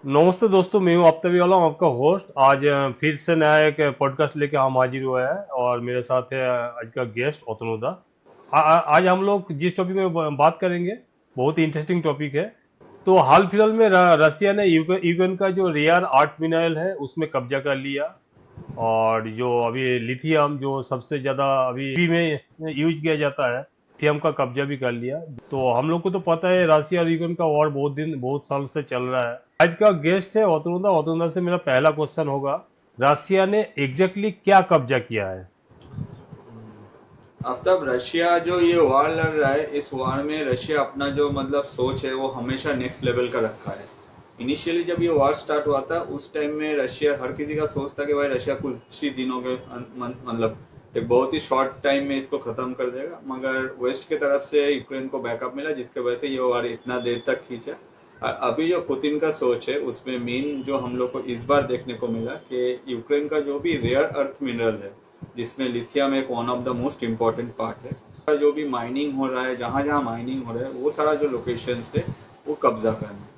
नमस्ते दोस्तों, मैं हूँ आफ्ताबी वाला हूँ, आपका होस्ट। आज फिर से नया एक पॉडकास्ट लेके हम हाजिर हुए हैं और मेरे साथ है आज का गेस्ट अतनुदा। आज हम लोग जिस टॉपिक में बात करेंगे, बहुत ही इंटरेस्टिंग टॉपिक है। तो हाल फिलहाल में रसिया ने यूक्रेन का जो रेयर अर्थ मिनरल है उसमें कब्जा कर लिया। और जो अभी लिथियम जो सबसे ज्यादा अभी में यूज किया जाता है, लिथियम का कब्जा भी कर लिया। तो हम लोग को तो पता है रसिया और यूक्रेन का वॉर बहुत साल से चल रहा है। आज का गेस्ट है वतुंदा। वतुंदा से मेरा पहला क्वेश्चन होगा, रसिया ने एग्जैक्टली क्या कब्जा किया है? अब तब रशिया जो ये वार लड़ रहा है, इस वार में रशिया अपना जो मतलब सोच है वो हमेशा नेक्स्ट लेवल का रखा है। इनिशियली जब ये वार स्टार्ट हुआ था उस टाइम में रशिया, हर किसी का सोच था कि भाई रशिया कुछ ही दिनों के मतलब एक बहुत ही शॉर्ट टाइम में इसको खत्म कर देगा, मगर वेस्ट के तरफ से यूक्रेन को बैकअप मिला जिसके वजह से ये वार इतना देर तक खींचा। और अभी जो पुतिन का सोच है उसमें मेन जो हम लोग को इस बार देखने को मिला कि यूक्रेन का जो भी रेयर अर्थ मिनरल है, जिसमें लिथियम एक one of the most important part है, का जो भी माइनिंग हो रहा है, जहाँ जहाँ माइनिंग हो रहा है वो सारा जो लोकेशन है वो कब्जा करना।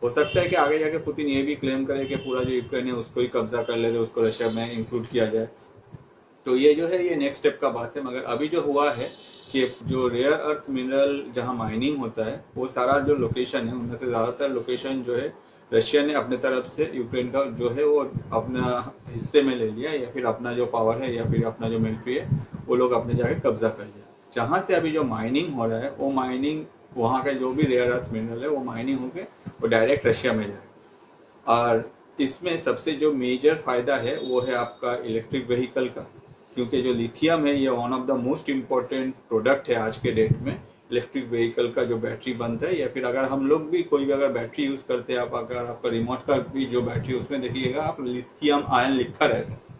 हो सकता है कि आगे जाके पुतिन ये भी क्लेम करे कि पूरा जो यूक्रेन है उसको ही कब्जा कर ले, उसको रशिया में इंक्लूड किया जाए। तो ये जो है ये नेक्स्ट स्टेप का बात है, मगर अभी जो हुआ है कि जो रेयर अर्थ मिनरल जहाँ माइनिंग होता है वो सारा जो लोकेशन है उनमें से ज़्यादातर लोकेशन जो है रशिया ने अपने तरफ से यूक्रेन का जो है वो अपना हिस्से में ले लिया, या फिर अपना जो पावर है या फिर अपना जो मिलिट्री है वो लोग अपने जाके कब्जा कर लिया। जहाँ से अभी जो माइनिंग हो रहा है वो माइनिंग, वहाँ का जो भी रेयर अर्थ मिनरल है वो माइनिंग होकर वो डायरेक्ट रशिया में जाएगा। और इसमें सबसे जो मेजर फायदा है वो है आपका इलेक्ट्रिक व्हीकल का, क्योंकि जो लिथियम है ये one of the most important product है आज के डेट में। इलेक्ट्रिक व्हीकल का जो बैटरी बनता है, या फिर अगर हम लोग भी कोई भी अगर बैटरी यूज करते हैं, आप अगर आपका रिमोट का भी जो बैटरी उसमें देखिएगा आप लिथियम आयन लिखा रहता है।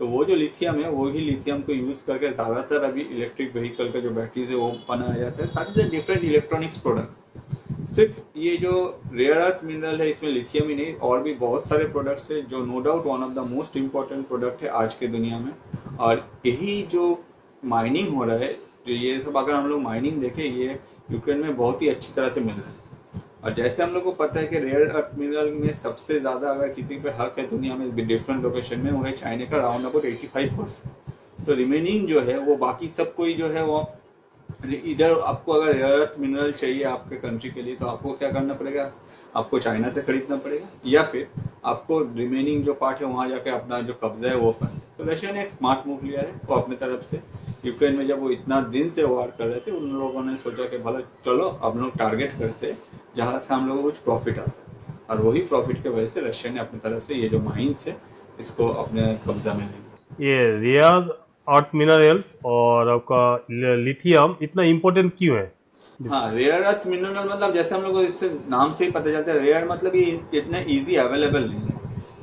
तो वो जो लिथियम है वो ही लिथियम को यूज करके ज्यादातर अभी इलेक्ट्रिक व्हीकल का जो बैटरी है वो बनाया जाता है, साथ ही साथ डिफरेंट इलेक्ट्रॉनिक्स प्रोडक्ट्स। सिर्फ ये जो रेयर अर्थ मिनरल है इसमें लिथियम ही नहीं, और भी बहुत सारे प्रोडक्ट्स है जो no doubt one of the most important product है आज के दुनिया में। और यही जो माइनिंग हो रहा है, जो ये सब अगर हम लोग माइनिंग देखें, ये यूक्रेन में बहुत ही अच्छी तरह से मिल रहा है। और जैसे हम लोग को पता है कि रेयर अर्थ मिनरल में सबसे ज़्यादा अगर किसी पे हक है दुनिया में डिफरेंट लोकेशन में, वो है चाइना का राउंड अबाउट 85%। तो रिमेनिंग जो है वो बाकी सब कोई जो है वो इधर आपको अगर रेयर अर्थ मिनरल चाहिए आपके कंट्री के लिए तो आपको क्या करना पड़ेगा, आपको चाइना से खरीदना पड़ेगा, या फिर आपको रिमेनिंग जो पार्ट है वहाँ जाके अपना जो कब्जा है वो करना। तो रशिया ने एक स्मार्ट मूव लिया है वो अपने तरफ से। यूक्रेन में जब वो इतना दिन से वार कर रहे थे उन लोगों ने सोचा कि भला चलो अब लोग टारगेट करते जहाँ से हम लोगों को कुछ प्रॉफिट आता है, और वही प्रॉफिट की वजह से रशिया ने अपनी तरफ से ये जो माइंस है इसको अपने कब्जा में ले लिया। ये रेयर अर्थ मिनरल्स और आपका लिथियम इतना इम्पोर्टेंट क्यों है? हाँ, रेयर अर्थ मिनरल मतलब जैसे हम लोग को इससे नाम से ही पता चलता है, रेयर मतलब ये इतना इजी अवेलेबल नहीं है।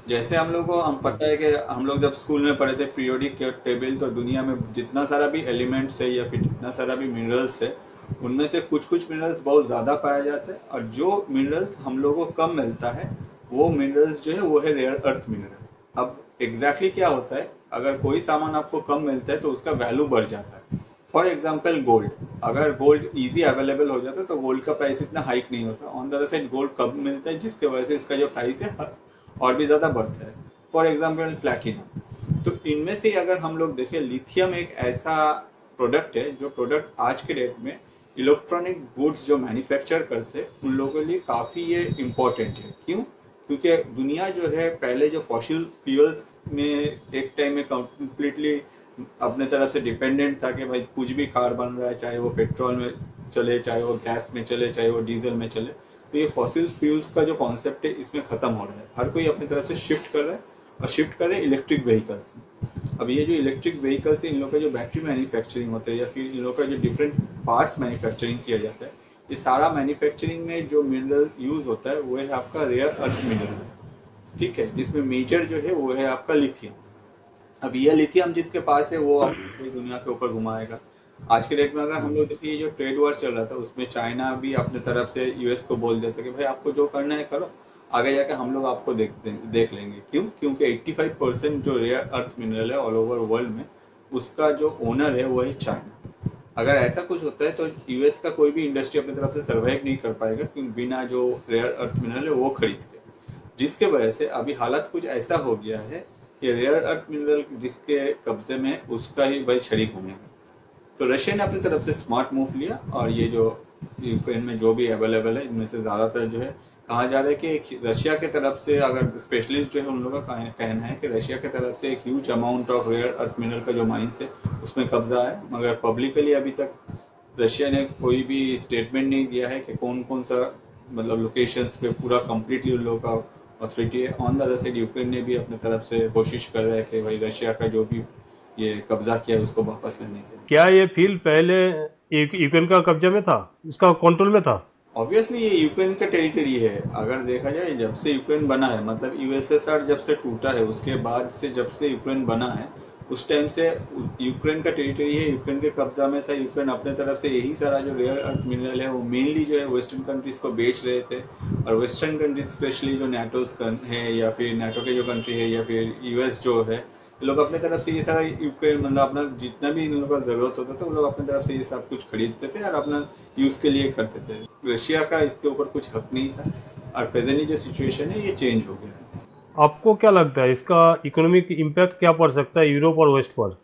जैसे हम लोग को हम पता है कि हम लोग जब स्कूल में पढ़े थे पीरियोडिक टेबल, तो दुनिया में जितना सारा भी एलिमेंट्स है या फिर जितना सारा भी मिनरल्स है उनमें से कुछ कुछ मिनरल्स बहुत ज़्यादा पाया जाता है, और जो मिनरल्स हम लोगों को कम मिलता है वो मिनरल्स जो है वो है रेयर अर्थ मिनरल। अब एग्जैक्टली क्या होता है, अगर कोई सामान आपको कम मिलता है तो उसका वैल्यू बढ़ जाता है। फॉर एग्जाम्पल गोल्ड, अगर गोल्ड इजी अवेलेबल हो जाता है तो गोल्ड का प्राइस इतना हाइक नहीं होता। On the other side gold कम मिलता है जिसके वजह से इसका जो प्राइस है और भी ज़्यादा बढ़ता है। For example platinum. तो इनमें से अगर हम लोग देखें, लिथियम एक ऐसा प्रोडक्ट है जो प्रोडक्ट आज के डेट में इलेक्ट्रॉनिक गुड्स जो मैन्युफैक्चर करते हैं उन लोगों के लिए काफ़ी ये इम्पोर्टेंट है। क्यों? क्योंकि दुनिया जो है पहले जो फॉसिल फ्यूल्स में एक टाइम में कम्प्लीटली अपने तरफ से डिपेंडेंट था कि भाई कुछ भी कार बन रहा है, चाहे वो पेट्रोल में चले, चाहे वो गैस में चले, चाहे वो डीजल में चले। तो ये फॉसिल फ्यूल्स का जो कॉन्सेप्ट है इसमें खत्म हो रहा है, हर कोई अपनी तरफ से शिफ्ट कर रहा है, और शिफ्ट कर रहे हैं इलेक्ट्रिक व्हीकल्स में। अब ये जो इलेक्ट्रिक व्हीकल्स है इन लोग का जो बैटरी मैन्युफैक्चरिंग होता है या फिर इन लोग का जो डिफरेंट पार्ट्स मैन्युफैक्चरिंग किया जाता है, ये सारा मैन्युफैक्चरिंग में जो मिनरल यूज होता है वो है आपका रेयर अर्थ मिनरल। ठीक है, जिसमें मेजर जो है वो है आपका लिथियम। अब ये लिथियम जिसके पास है वो अपनी पूरी दुनिया के ऊपर घुमाएगा। आज के डेट में अगर हम लोग देखिए, ये जो ट्रेड वॉर चल रहा था उसमें चाइना भी अपने तरफ से यूएस को बोल देता कि भाई आपको जो करना है करो, आगे जाके हम लोग आपको देख लेंगे। क्यों? क्योंकि 85% जो रेयर अर्थ मिनरल है ऑल ओवर वर्ल्ड में उसका जो ओनर है वो है चाइना। अगर ऐसा कुछ होता है तो यूएस का कोई भी इंडस्ट्री अपनी तरफ से सर्वाइव नहीं कर पाएगा, क्योंकि बिना जो रेयर अर्थ मिनरल है वो खरीद के। जिसके वजह से अभी हालत कुछ ऐसा हो गया है कि रेयर अर्थ मिनरल जिसके कब्जे में उसका ही भाई छड़ी घूमेगा। तो रशिया ने अपनी तरफ से स्मार्ट मूव लिया और ये जो यूक्रेन में जो भी अवेलेबल है इनमें से ज़्यादातर जो है कहा जा रहा है कि एक रशिया की तरफ से, अगर स्पेशलिस्ट जो है उन लोगों का कहना है कि रशिया की तरफ से एक huge amount of rare earth mineral का जो माइंस है उसमें कब्जा है, मगर पब्लिकली अभी तक रशिया ने कोई भी स्टेटमेंट नहीं दिया है कि कौन कौन सा मतलब लोकेशंस पे पूरा कंप्लीटली उन लोगों का ऑथोरिटी है। On the other side Ukraine ने भी अपनी तरफ से कोशिश कर रहा है कि भाई रशिया का जो भी ये कब्जा किया है उसको वापस लेने के लिए। क्या ये फील्ड पहले यूक्रेन का कब्जे में था, उसका कंट्रोल में था? ऑब्वियसली ये यूक्रेन का टेरिटरी है। अगर देखा जाए जब से यूक्रेन बना है, मतलब यूएसएसआर जब से टूटा है उसके बाद से जब से यूक्रेन बना है उस टाइम से यूक्रेन का टेरिटरी है, यूक्रेन के कब्जा में था। यूक्रेन अपने तरफ से यही सारा जो रेयर अर्थ मिनरल है वो मेनली जो है वेस्टर्न कंट्रीज को बेच रहे थे, और वेस्टर्न कंट्रीज स्पेशली जो नेटोज है या फिर नेटो के जो कंट्री है या फिर यूएस जो है, ये लोग अपने तरफ से ये सारा यूक्रेन मतलब अपना जितना भी इन लोगों का जरूरत होता था वो लोग अपने तरफ से ये सब कुछ खरीदते थे और अपना यूज के लिए करते थे। रशिया का इसके ऊपर कुछ हक नहीं था, और प्रेजेंटली जो सिचुएशन है ये चेंज हो गया है। आपको क्या लगता है इसका इकोनॉमिक इम्पैक्ट क्या पड़ सकता है यूरोप और वेस्ट पर?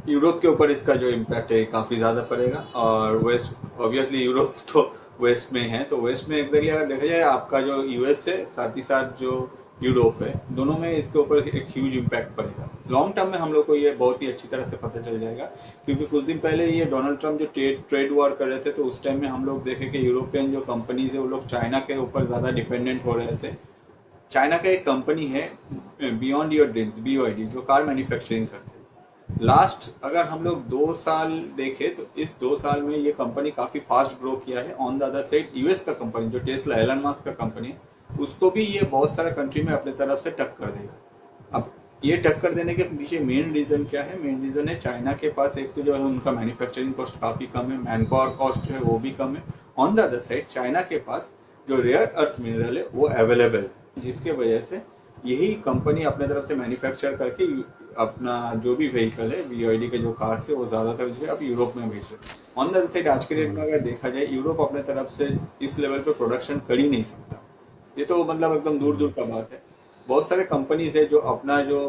यूरोप के ऊपर इसका जो इम्पैक्ट है काफ़ी ज़्यादा पड़ेगा, और वेस्ट ऑब्वियसली यूरोप तो वेस्ट में है, तो वेस्ट में एग्जैक्टली अगर देखा जाए आपका जो यूएस है साथ ही साथ जो यूरोप है, दोनों में इसके ऊपर एक ह्यूज इम्पैक्ट पड़ेगा। लॉन्ग टर्म में हम लोग को ये बहुत ही अच्छी तरह से पता चल जाएगा, क्योंकि कुछ दिन पहले ये डोनाल्ड ट्रम्प जो ट्रेड वॉर कर रहे थे तो उस टाइम में हम लोग देखे कि यूरोपियन जो कंपनीज है वो लोग चाइना के ऊपर ज़्यादा डिपेंडेंट हो रहे थे। चाइना का एक कंपनी है बियॉन्ड योर ड्रीम्स, BYD, जो कार मैन्युफैक्चरिंग करते हैं। लास्ट अगर हम लोग 2 साल देखें तो इस 2 साल में ये कंपनी काफ़ी फास्ट ग्रो किया है। On the other side US का कंपनी जो टेस्ला एलन मस्क का कंपनी है उसको भी ये बहुत सारा कंट्री में अपने तरफ से टक्कर देगा। अब ये टक्कर देने के पीछे मेन रीज़न क्या है? मेन रीज़न है चाइना के पास एक तो जो है उनका मैन्युफैक्चरिंग कॉस्ट काफ़ी कम है, मैन पावर कॉस्ट जो है वो भी कम है। On the other side China के पास जो रेयर अर्थ मिनरल है वो अवेलेबल है, जिसके वजह से यही कंपनी अपने तरफ से मैन्युफैक्चर करके अपना जो भी व्हीकल है BYD के जो कार्स है वो ज़्यादातर जो है अब यूरोप में भेज रहे हैं। ऑन द अदर साइड आज के डेट में अगर देखा जाए यूरोप अपने तरफ से इस लेवल पे प्रोडक्शन कर ही नहीं सकता, ये तो मतलब एकदम दूर दूर का बात है। बहुत सारे कंपनीज है जो अपना जो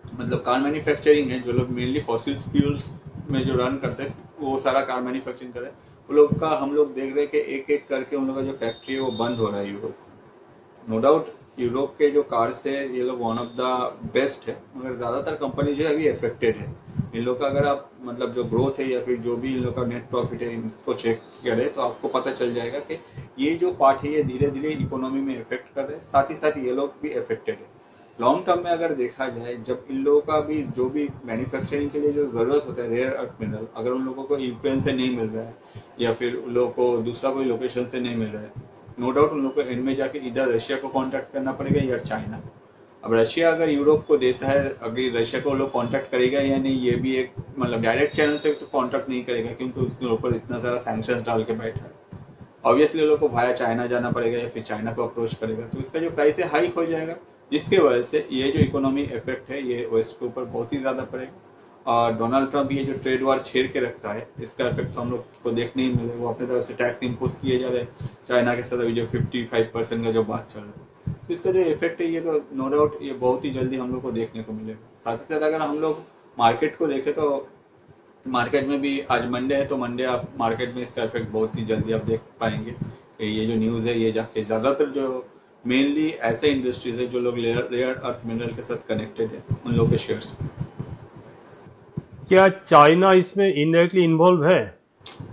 मतलब कार मैन्युफैक्चरिंग है, जो लोग मेनली फॉसिल फ्यूल्स में जो रन करते हैं वो सारा कार मैन्युफैक्चरिंग कर रहे हैं, वो लोग का हम लोग देख रहे हैं कि एक एक करके उन लोग का जो फैक्ट्री है वो बंद हो रहा है यूरोप। नो डाउट यूरोप के जो कार्स है ये लोग वन ऑफ द बेस्ट है, मगर ज़्यादातर कंपनी जो है अभी अफेक्टेड है। इन लोग का अगर आप मतलब जो ग्रोथ है या फिर जो भी इन लोग का नेट प्रॉफिट है इसको चेक करें तो आपको पता चल जाएगा कि ये जो पार्ट है ये धीरे धीरे इकोनॉमी में इफेक्ट कर रहे हैं, साथ ही साथ ये लोग भी अफेक्टेड है। लॉन्ग टर्म में अगर देखा जाए जब इन लोगों का भी जो भी मैन्युफैक्चरिंग के लिए जो ज़रूरत होता है रेयर अर्थ मिनरल, अगर उन लोगों को यूक्रेन से नहीं मिल रहा है या फिर उन लोगों को दूसरा कोई लोकेशन से नहीं मिल रहा है, नो डाउट उन लोगों को एंड में जाके इधर रशिया को कांटेक्ट करना पड़ेगा या चाइना को। अब रशिया अगर यूरोप को देता है, अगर रशिया को लोग कांटेक्ट करेगा या नहीं ये भी एक मतलब डायरेक्ट चैनल से तो कांटेक्ट नहीं करेगा, क्योंकि उसके ऊपर इतना सारा सैंक्शंस डाल के बैठा है। ऑब्वियसली लोग को भाया चाइना जाना पड़ेगा या फिर चाइना को अप्रोच करेगा, तो इसका जो प्राइस है हाइक हो जाएगा, जिसके वजह से ये जो इकोनॉमी इफेक्ट है ये वेस्ट के ऊपर बहुत ही ज़्यादा पड़ेगा। और डोनाल्ड ट्रम्प ये जो ट्रेड वार छेड़ के रखा है इसका इफेक्ट हम लोग को देखने ही मिलेगा। वो अपने तरफ से टैक्स इम्पोज किए जा रहे हैं चाइना के साथ, अभी जो 55% का जो बात चल रहा है, तो इसका जो इफेक्ट है ये तो नो डाउट ये बहुत ही जल्दी हम लोग को देखने को मिलेगा। साथ ही साथ अगर हम लोग मार्केट को देखें तो मार्केट में भी आज मंडे है, तो मंडे आप मार्केट में इसका इफेक्ट बहुत ही जल्दी आप देख पाएंगे कि ये जो न्यूज़ है ये जाके ज़्यादातर जो मेनली ऐसे इंडस्ट्रीज है जो लोग रेयर अर्थ मिनरल के साथ कनेक्टेड है उन लोगों के शेयर्स। क्या चाइना इसमें इनडायरेक्टली इन्वॉल्व है?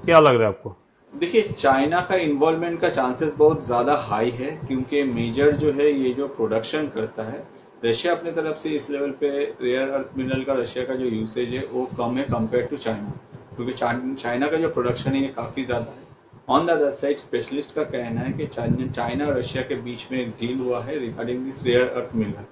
क्या लग रहा है आपको? देखिए चाइना का इन्वॉल्वमेंट का चांसेस बहुत ज़्यादा हाई है, क्योंकि मेजर जो है ये जो प्रोडक्शन करता है रशिया अपने तरफ से इस लेवल पे रेयर अर्थ मिनरल का रशिया का जो यूसेज है वो कम है कंपेयर टू चाइना, क्योंकि चाइना का जो प्रोडक्शन है ये काफ़ी ज़्यादा है। On the other side specialist का कहना है कि चाइना और रशिया के बीच में एक डील हुआ है regarding this rare earth mineral,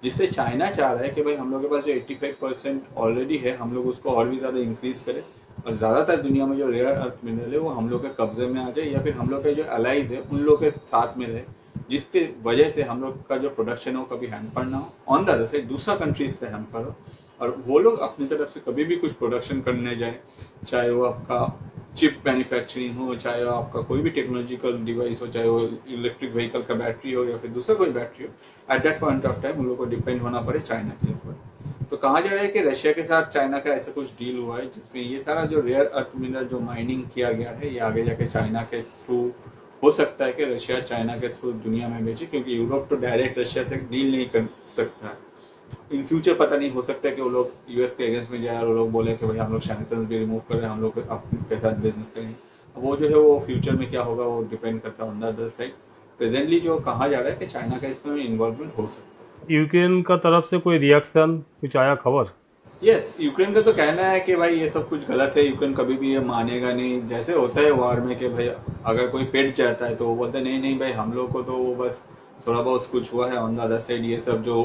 जिससे चाइना चाह रहा है कि भाई हम लोग के पास जो 85% ऑलरेडी है हम लोग उसको और भी ज़्यादा इंक्रीज करें, और ज़्यादातर दुनिया में जो रेयर अर्थ मिनरल है वो हम लोग के कब्जे में आ जाए या फिर हम लोग के जो अलाइज है उन लोग के साथ में रहे, जिसके वजह से हम लोग का जो प्रोडक्शन है वो कभी हैम्पर ना हो। ऑन द अदर साइड दूसरा कंट्रीज से हैम्पर हो और वो लोग अपनी तरफ से कभी भी कुछ प्रोडक्शन करने जाए, चाहे वो आपका चिप मैन्युफैक्चरिंग हो, चाहे आपका कोई भी टेक्नोलॉजिकल डिवाइस हो, चाहे वो इलेक्ट्रिक व्हीकल का बैटरी हो या फिर दूसरा कोई बैटरी हो, at that point of time उन लोगों को डिपेंड होना पड़े चाइना के ऊपर। तो कहा जा रहा है कि रशिया के साथ चाइना का ऐसा कुछ डील हुआ है जिसमें ये सारा जो रेयर अर्थ मिनरल जो माइनिंग किया गया है ये आगे जाके चाइना के थ्रू हो सकता है कि रशिया चाइना के थ्रू दुनिया में बेचे, क्योंकि यूरोप तो डायरेक्ट रशिया से डील नहीं कर सकता है। इन फ्यूचर पता नहीं, हो सकता है कि वो लोग यूएस के अगेंस्ट में जाए और वो लोग बोले कि भाई हम लोग सैंक्शन भी रिमूव कर रहे हैं, हम लोग आपके साथ बिजनेस करेंगे। अब वो जो है वो फ्यूचर में क्या होगा वो डिपेंड करता है on the other side. Presently जो कहा जा रहा है कि चाइना का इसमें इन्वॉल्वमेंट हो सकता है। यूक्रेन का तरफ से कोई रिएक्शन कुछ आया खबर? यस, यूक्रेन का तो कहना है कि भाई ये सब कुछ गलत है, यूक्रेन कभी भी ये मानेगा नहीं। जैसे होता है वॉर में कि भाई अगर कोई पेट जाता है तो वो बोलते हैं नहीं नहीं भाई हम लोग को तो वो बस थोड़ा बहुत कुछ हुआ है, ऑन द अदर साइड ये सब जो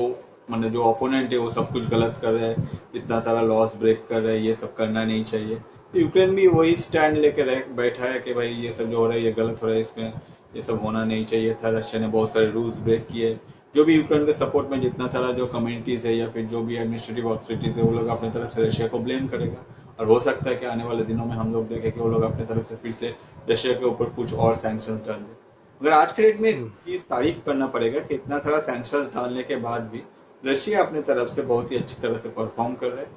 मतलब जो ओपोनेंट है वो सब कुछ गलत कर रहा है, इतना सारा लॉस ब्रेक कर रहा है, ये सब करना नहीं चाहिए। तो यूक्रेन भी वही स्टैंड लेके बैठा है कि भाई ये सब जो हो रहा है ये गलत हो रहा है, इसमें ये सब होना नहीं चाहिए था। रशिया ने बहुत सारे रूल्स ब्रेक किए। जो भी यूक्रेन के सपोर्ट में जितना सारा जो कम्युनिटीज है या फिर जो भी एडमिनिस्ट्रेटिव अथॉरिटीज है वो लोग अपने तरफ से रशिया को ब्लेम करेगा, और हो सकता है कि आने वाले दिनों में हम लोग देखें कि वो लोग अपने तरफ से फिर से रशिया के ऊपर कुछ और सैंक्शंस डाल दें। मगर आज के डेट में इस तारीफ करना पड़ेगा कि इतना सारा सैंक्शंस डालने के बाद भी रशिया अपने तरफ से बहुत ही अच्छी तरह से परफॉर्म कर रहा है,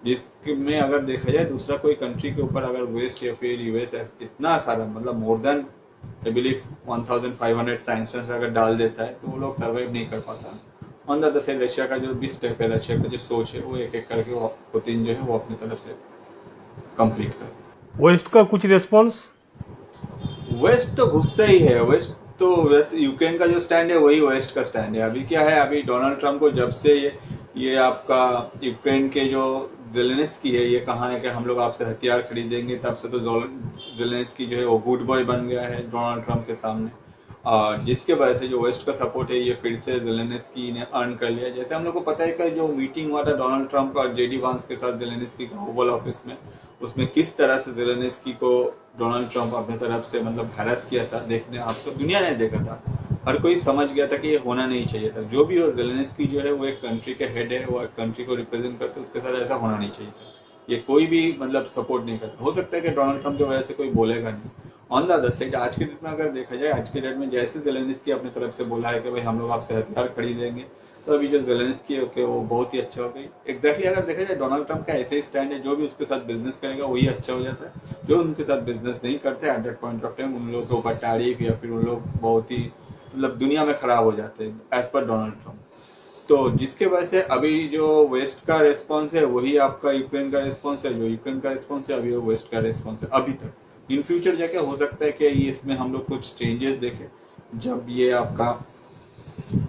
जिसमें अगर देखा जाए दूसरा कोई कंट्री के ऊपर अगर वेस्ट या फिर यूएस इतना सारा मतलब more than I believe 1500 sanctions अगर डाल देता है तो वो लोग सर्वाइव नहीं कर पाता। On the other side Russia का जो भी स्टेप है, रशिया का जो सोच है वो एक एक करके वो पुतिन जो है वो अपनी तरफ से कंप्लीट कर। वेस्ट का कुछ रिस्पॉन्स? वेस्ट तो गुस्सा ही है। वेस्ट तो वैसे यूक्रेन का जो स्टैंड है वही वेस्ट का स्टैंड है। अभी क्या है, अभी डोनाल्ड ट्रम्प को जब से ये आपका यूक्रेन के जो जेलेंस्की है ये कहा है कि हम लोग आपसे हथियार खरीदेंगे, तब से तो जेलेंस्की जो है वो गुड बॉय बन गया है डोनाल्ड ट्रम्प के सामने, और जिसके वजह से जो वेस्ट का सपोर्ट है ये फिर से जेलेंस्की ने अर्न कर लिया। जैसे हम लोग को पता है कि जो मीटिंग हुआ था डोनाल्ड ट्रम्प और जेडी वांस के साथ जेलेंस्की का ओवल ऑफिस में, उसमें किस तरह से जेलेंस्की को डोनाल्ड ट्रम्प अपने तरफ से मतलब हैरेस किया था, देखने आप सब दुनिया ने देखा था। हर कोई समझ गया था कि ये होना नहीं चाहिए था। जो भी हो, जेलेंस्की जो है वो एक कंट्री के हेड है, वो एक कंट्री को रिप्रेजेंट करते, उसके साथ ऐसा होना नहीं चाहिए था। ये कोई भी मतलब सपोर्ट नहीं करता। हो सकता है कि डोनाल्ड ट्रम्प की वजह से कोई बोलेगा नहीं। ऑन द अदर साइड आज के डेट में अगर देखा जाए, आज के डेट में जैसे जेलेंस्की अपनी तरफ से बोला है कि भाई हम लोग आपसे हथियार खरीदेंगे, तो अभी जो जेलेंस्की है ओके वो बहुत ही अच्छा हो गई। एग्जैक्टली अगर देखा जाए डोनाल्ड ट्रम्प का ऐसे ही स्टैंड है, जो भी उसके साथ बिजनेस करेगा वही अच्छा हो जाता है। जो उनके साथ बिजनेस नहीं करते at that point of time उन लोगों के ऊपर टैरिफ या फिर उन लोग बहुत ही मतलब दुनिया में खराब हो जाते हैं एज पर डोनाल्ड ट्रम्प। तो जिसके वजह से अभी जो वेस्ट का रिस्पॉन्स है वही आपका यूक्रेन का रिस्पॉन्स है, जो यूक्रेन का रिस्पॉन्स है अभी वो वेस्ट का रिस्पॉन्स है अभी तक। इन फ्यूचर जाके हो सकता है कि ये इसमें हम लोग कुछ चेंजेस देखें जब ये आपका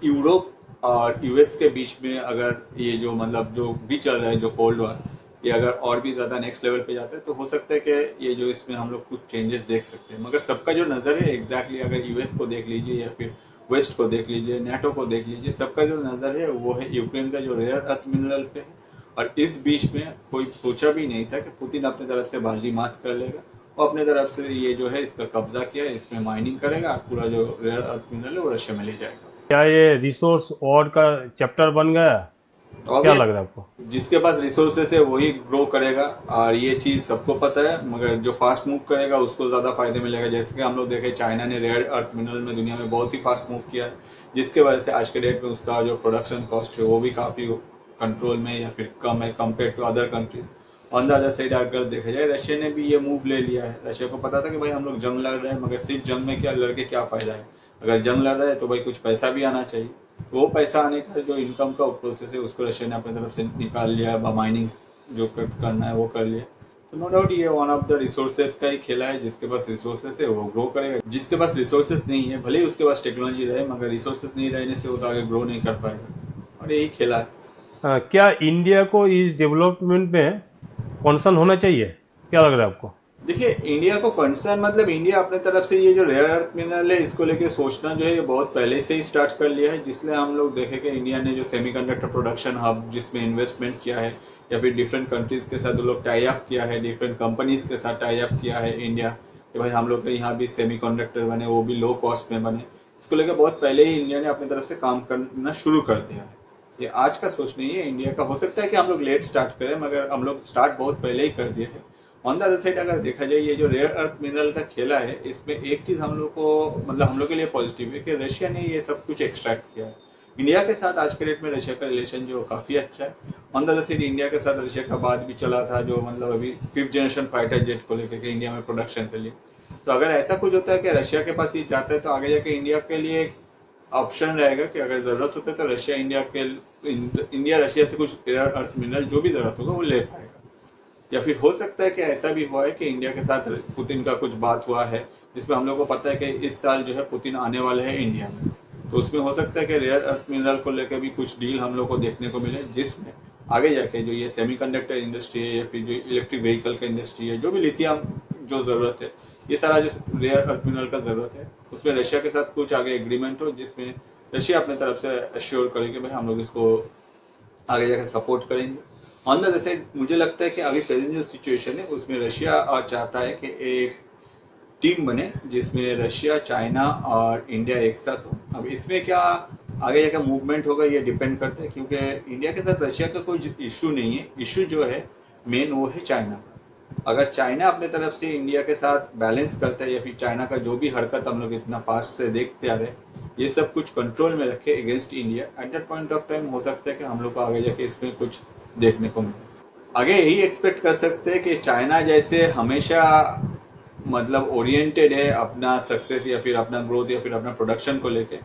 यूरोप और यूएस के बीच में अगर ये जो मतलब जो भी चल रहा है जो कोल्ड वॉर, ये अगर और भी ज़्यादा नेक्स्ट लेवल पे जाता है तो हो सकता है कि ये जो इसमें हम लोग कुछ चेंजेस देख सकते हैं। मगर सबका जो नज़र है एग्जैक्टली अगर यूएस को देख लीजिए या फिर वेस्ट को देख लीजिए, नेटो को देख लीजिए, सबका जो नज़र है वो है यूक्रेन का जो रेयर अर्थ मिनरल पे है। और इस बीच में कोई सोचा भी नहीं था कि पुतिन अपने तरफ से बाजी मात कर लेगा, वो अपने तरफ से ये जो है इसका कब्जा किया है, इसमें माइनिंग करेगा, पूरा जो रेयर अर्थ मिनरल है वो रशिया में ले जाएगा। क्या ये रिसोर्स वॉर का चैप्टर बन गया? क्या लग रहा है आपको? जिसके पास रिसोर्सेस है वही ग्रो करेगा, और ये चीज सबको पता है। मगर जो फास्ट मूव करेगा उसको ज्यादा फायदे मिलेगा। जैसे कि हम लोग देखें चाइना ने रेयर अर्थ मिनरल में दुनिया में बहुत ही फास्ट मूव किया है, जिसके वजह से आज के डेट में उसका जो प्रोडक्शन कॉस्ट है वो भी काफी कंट्रोल में या फिर कम है compare to other countries. On the other side अगर देखा जाए रशिया ने भी ये मूव ले लिया है। रशिया को पता था कि भाई हम लोग जंग लड़ रहे हैं, मगर सिर्फ जंग में क्या लड़के क्या फायदा है, अगर जंग लड़ रहे हैं तो भाई कुछ पैसा भी आना चाहिए। वो पैसा आने का जो इनकम का प्रोसेस है उसको रशिया ने अपनी तरफ से निकाल लिया है, माइनिंग जो करना है वो कर लिया। तो नो डाउट ये वन ऑफ द रिसोर्सेज का ही खेला है। जिसके पास रिसोर्सेज है वो ग्रो करेगा, जिसके पास रिसोर्सेज नहीं है भले ही उसके पास टेक्नोलॉजी रहे मगर रिसोर्सेज नहीं रहने से वो तो आगे ग्रो नहीं कर पाएगा, और यही खेला है। क्या इंडिया को इस डेवलपमेंट में कंसर्न होना चाहिए? क्या लग रहा है आपको? देखिए इंडिया को कंसर्न मतलब इंडिया अपने तरफ से ये जो रेयर अर्थ मिनरल है इसको लेके सोचना जो है ये बहुत पहले से ही स्टार्ट कर लिया है। जिसलिए हम लोग देखें कि इंडिया ने जो सेमीकंडक्टर प्रोडक्शन हब जिसमें इन्वेस्टमेंट किया है, या फिर डिफरेंट कंट्रीज के साथ लोग टाई अप किया है, डिफरेंट कंपनीज के साथ टाई अप किया है इंडिया कि भाई हम लोग के यहाँ भी सेमीकंडक्टर बने, वो भी लो कॉस्ट में बने। इसको लेकर बहुत पहले ही इंडिया ने अपनी तरफ से काम करना शुरू कर दिया है। ये आज का सोच नहीं है इंडिया का। हो सकता है कि हम लोग लेट स्टार्ट करें मगर हम लोग स्टार्ट बहुत पहले ही कर दिए हैं। ऑन द अदर साइड अगर देखा जाए ये जो रेयर अर्थ मिनरल का खेला है, इसमें एक चीज हम लोग को मतलब हम लोग के लिए पॉजिटिव है कि रशिया ने ये सब कुछ एक्सट्रैक्ट किया है। इंडिया के साथ आज के डेट में रशिया का रिलेशन जो काफी अच्छा है। On the other side India के साथ रशिया का बात भी चला था, जो मतलब अभी 5th जनरेशन फाइटर जेट को लेकर के इंडिया में प्रोडक्शन के लिए। तो अगर ऐसा कुछ होता है कि रशिया के पास ये जाता है, तो आगे जाके इंडिया के लिए एक ऑप्शन रहेगा कि अगर जरूरत होता है तो इंडिया रशिया से कुछ रेयर अर्थ मिनरल जो भी जरूरत होगा वो ले पाएगा। या फिर हो सकता है कि ऐसा भी हुआ है कि इंडिया के साथ पुतिन का कुछ बात हुआ है, जिसमें हम लोग को पता है कि इस साल जो है पुतिन आने वाले हैं इंडिया में। तो उसमें हो सकता है कि रेयर अर्थ मिनरल को लेकर भी कुछ डील हम लोग को देखने को मिले, जिसमें आगे जाके जो ये सेमीकंडक्टर इंडस्ट्री है या फिर जो इलेक्ट्रिक व्हीकल का इंडस्ट्री है, जो भी लिथियम जो जरूरत है, ये सारा जो रेयर अर्थ मिनरल का जरूरत है, उसमें रशिया के साथ कुछ आगे एग्रीमेंट हो, जिसमें रशिया अपने तरफ से अश्योर करे कि भाई हम लोग इसको आगे जाकर सपोर्ट करेंगे। ऑन द अदर साइड मुझे लगता है कि अभी प्रेजेंट जो सिचुएशन है उसमें रशिया चाहता है कि एक टीम बने जिसमें रशिया, चाइना और इंडिया एक साथ हो। अब इसमें क्या आगे जाकर मूवमेंट होगा ये डिपेंड करता है, क्योंकि इंडिया के साथ रशिया का कोई इशू नहीं है। इशू जो है मेन वो है चाइना का। अगर चाइना अपने तरफ से इंडिया के साथ बैलेंस करता है, या फिर चाइना का जो भी हरकत हम लोग इतना पास से देखते आ रहे, ये सब कुछ कंट्रोल में रखे against India, at that point of time हो सकता है कि हम लोग को आगे जाके इसमें कुछ देखने को मिले। आगे यही एक्सपेक्ट कर सकते हैं कि चाइना जैसे हमेशा मतलब ओरिएंटेड है अपना सक्सेस या फिर अपना ग्रोथ या फिर अपना प्रोडक्शन को लेके,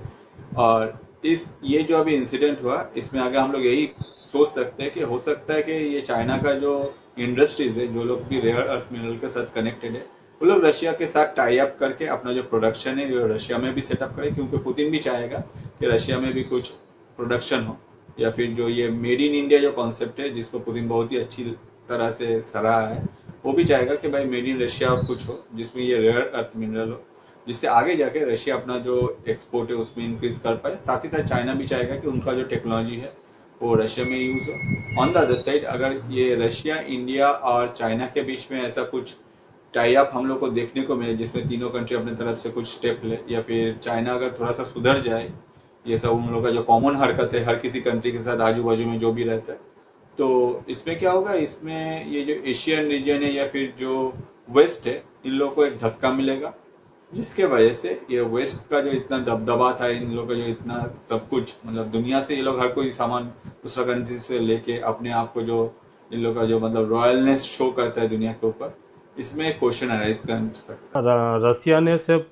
और ये जो अभी इंसिडेंट हुआ इसमें आगे हम लोग यही सोच सकते हैं कि हो सकता है कि ये चाइना का जो इंडस्ट्रीज है, जो लोग भी रेयर अर्थ मिनरल के साथ कनेक्टेड है, वो लोग रशिया के साथ टाई अप करके अपना जो प्रोडक्शन है वो रशिया में भी सेटअप करे, क्योंकि पुतिन भी चाहेगा कि रशिया में भी कुछ प्रोडक्शन हो। या फिर जो ये मेड इन इंडिया जो कॉन्सेप्ट है, जिसको पुतिन बहुत ही अच्छी तरह से सराहा है, वो भी चाहेगा कि भाई मेड इन रशिया कुछ हो जिसमें ये रेयर अर्थ मिनरल हो, जिससे आगे जाके रशिया अपना जो एक्सपोर्ट है उसमें इंक्रीज कर पाए। साथ ही साथ चाइना भी चाहेगा कि उनका जो टेक्नोलॉजी है वो रशिया में यूज हो। ऑन द अदर साइड अगर ये रशिया, इंडिया और चाइना के बीच में ऐसा कुछ टाई अप हम लोग को देखने को मिले, जिसमें तीनों कंट्री अपने तरफ से कुछ स्टेप ले, या फिर चाइना अगर थोड़ा सा सुधर जाए, ये सब उन लोगों का जो कॉमन हरकत है हर किसी कंट्री के साथ आजू बाजू में जो भी रहता है, तो इसमें क्या होगा, इसमें ये जो एशियन रीजन है या फिर जो वेस्ट है, इन लोगों को एक धक्का मिलेगा, जिसके वजह से ये वेस्ट का जो इतना दबदबा था, इन लोगों का जो इतना सब कुछ मतलब दुनिया से ये लोग हर कोई सामान दूसरा कंट्री से लेके अपने आप को जो इन लोगों का जो मतलब रॉयलनेस शो करता है दुनिया के ऊपर, इसमें क्वेश्चन अराइज कर सकता है। रसिया ने सिर्फ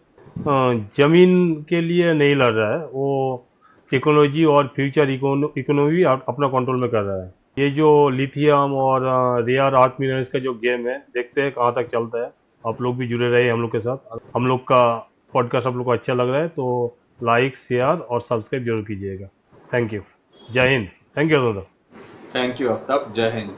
जमीन के लिए नहीं लड़ रहा है, वो टेक्नोलॉजी और फ्यूचर इकोनॉमी भी अपना कंट्रोल में कर रहा है। ये जो लिथियम और रेयर अर्थ मिनरल्स का जो गेम है, देखते हैं कहाँ तक चलता है। आप लोग भी जुड़े रहे हम लोग के साथ। हम लोग का पॉडकास्ट आप लोग को अच्छा लग रहा है तो लाइक, शेयर और सब्सक्राइब जरूर कीजिएगा। Thank you. जय हिंद। Thank you. Thank you Aftab. जय हिंद।